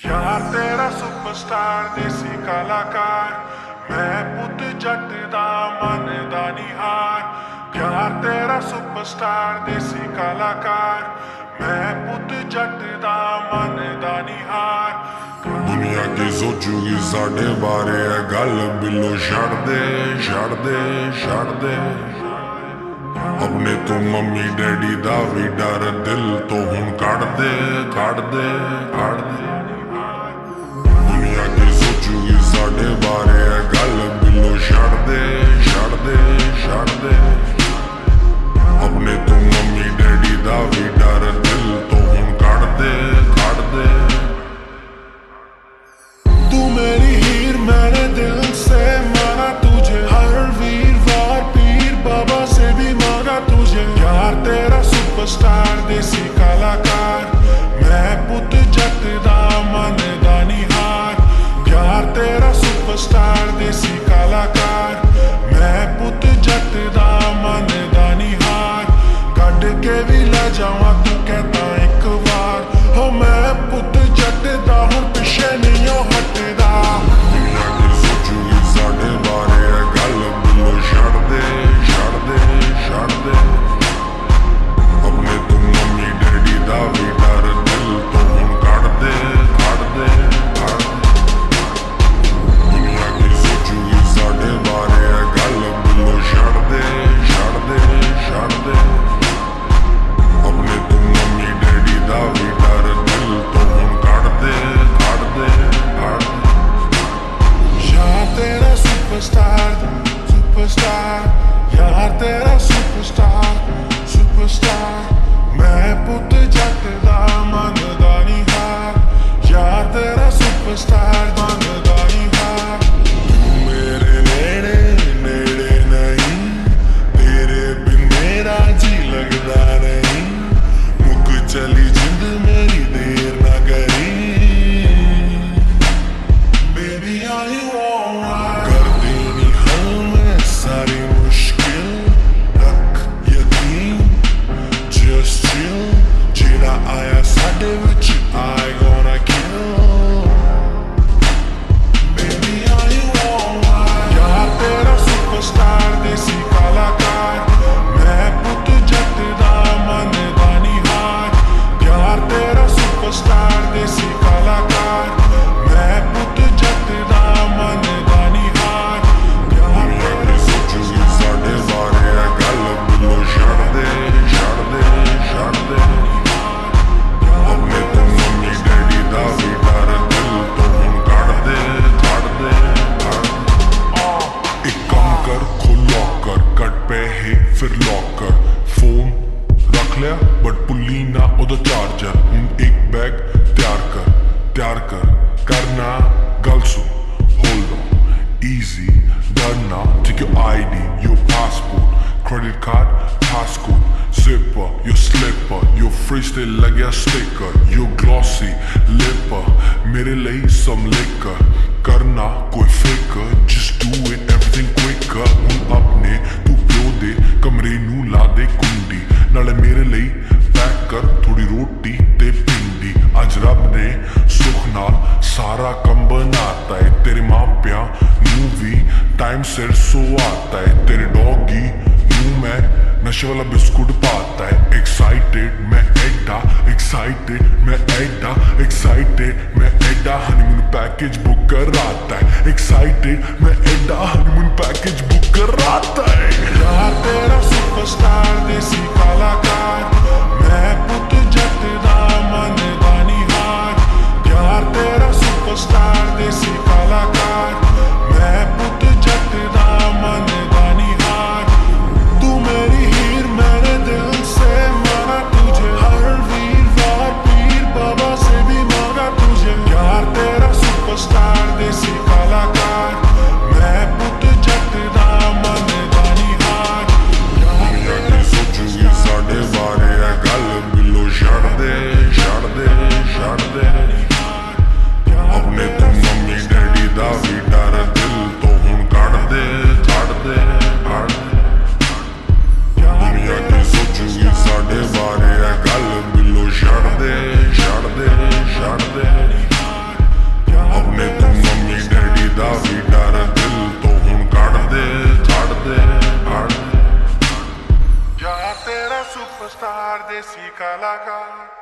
यार तेरा सुपरस्टार देसी कलाकार, मैं पुत जट दा मन दा निहार। यार तेरा सुपरस्टार देसी कलाकार, मैं पुत जट दा मन दा निहार। दुनिया की सोचूगी साढ़े बारे है गल, बिलो छड़ दे छड़ दे छड़ दे। अपने तो मम्मी डैडी दा भी डर, दिल तो हुण कढ़ दे कढ़ दे कढ़ दे। दुनिया की सोचूगी साढ़े बारे है गल, बिलो छड़ दे छड़ दे छड़ दे। अपने तो मम्मी डैडी दा भी डर, दिल तो हुण कढ़ दे कढ़ दे। तू मेरी हीर, मैंने दिल से माना तुझे, हर वीरवार पीर बाबा से भी मांगा तुझे। यार तेरा सुपरस्टार देसी कलाकार, मैं पुत जट दा मन दा निहार। यार तेरा सुपरस्टार देसी कलाकार, मैं पुत जट दा मन दा निहार। कट के भी ले जावा तू कहता एक बार, हो मैं पुत जट दा हुण पिछे नहीं हटदा। दुनिया की सोचूगी साढ़े बारे है गल, बिलो छड़ दे छड़ दे छड़ दे। अपने तो मम्मी डैडी दा भी डर, दिल तो हुण कढ़ दे कढ़ दे कढ़ दे। दुनिया की सोचूगी साढ़े बारे है गल, बिलो छड़ दे छड़ दे छड़ दे। अपने तो मम्मी डैडी दा भी डर, दिल तो हुण कढ़ दे कढ़ दे कढ़ दे। यार तेरा सुपरस्टार सुपरस्टार, यार तेरा सुपरस्टार सुपरस्टार, मैं पुत जट दा मन दा निहार। यार तेरा सुपरस्टार मन दा निहार। तू मेरे नेड़े नेड़े नहीं, तेरे बिन मेरा जी लगदा नहीं। मुक चली जिंद मेरी देर ना करी, Baby are you alright? कर देनी हल में सारी मुश्किल, रख यकीन just chill। जेड़ा आया साडे विच I gonna kill। Baby are you alright? यार तेरा सुपरस्टार देसी कलाकार, मैं पुत जट दा मन दा निहार। यार तेरा सुपरस्टार देसी कलाकार, मैं पुत जट दा मन दा निहार। दुनिया की सोचूगी साढ़े बारे है गल, बिलो छड़ दे छड़ दे छड़ दे। अपने तो मम्मी डैडी दा भी डर, दिल तो हुण कढ़ दे कढ़ दे कढ़ दे। एक काम कर, खोल लॉकर, कट पैहे फिर लॉकर। फोन रख लिया बट पुल्ली ना ओदा चार्जर। हुण एक बैग तैयार कर करना गल सुन। होल्ड ऑन easy, डरना, take your ID, your passport, credit card, passcode, zipper, your slipper, your freestyle लग्या sticker, your glossy lipper, मेरे लिए some liquor, करना कोई फिकर, just do it everything quicker। हुण अपने तू प्यो दे कमरे नू ला दे कुंडी, नाले मेरे लिए पैक कर थोड़ी रोटी ते पिंडी। अज रब ने सुख नाल सारा कम बनाता है, तेरे माँ प्या नू भी टाइम सिर सो आता है। तेरे डॉगी नू मैं नशे वाला बिस्कुट पाता है। एक्साइटेड मैं एडा एक्साइटेड मैं एडा एक्साइटेड मैं एडा, हनीमून पैकेज बुक कराता है। एक्साइटेड मैं एडा हनीमून पैकेज बुक कराता है। यार तेरा सुपरस्टार देसी कलाकार, मैं पुत जट दा मन दा निहार। यार तेरा सुपरस्टार देसी कलाकार, मैं पुत जट दा मन दा निहार। तू मेरी हीर, मैंने दिल से माना तुझे, हर वीरवार पीर बाबा से भी मांगा तुझे। यार तेरा सुपरस्टार देसी कलाकार, मैं पुत जट दा मन दा निहार। दुनिया की सोचूगी साढ़े ਯਾਰ ਤੇਰਾ ਸੁਪਰਸਟਾਰ ਦੇਸੀ ਕਲਾਕਾਰ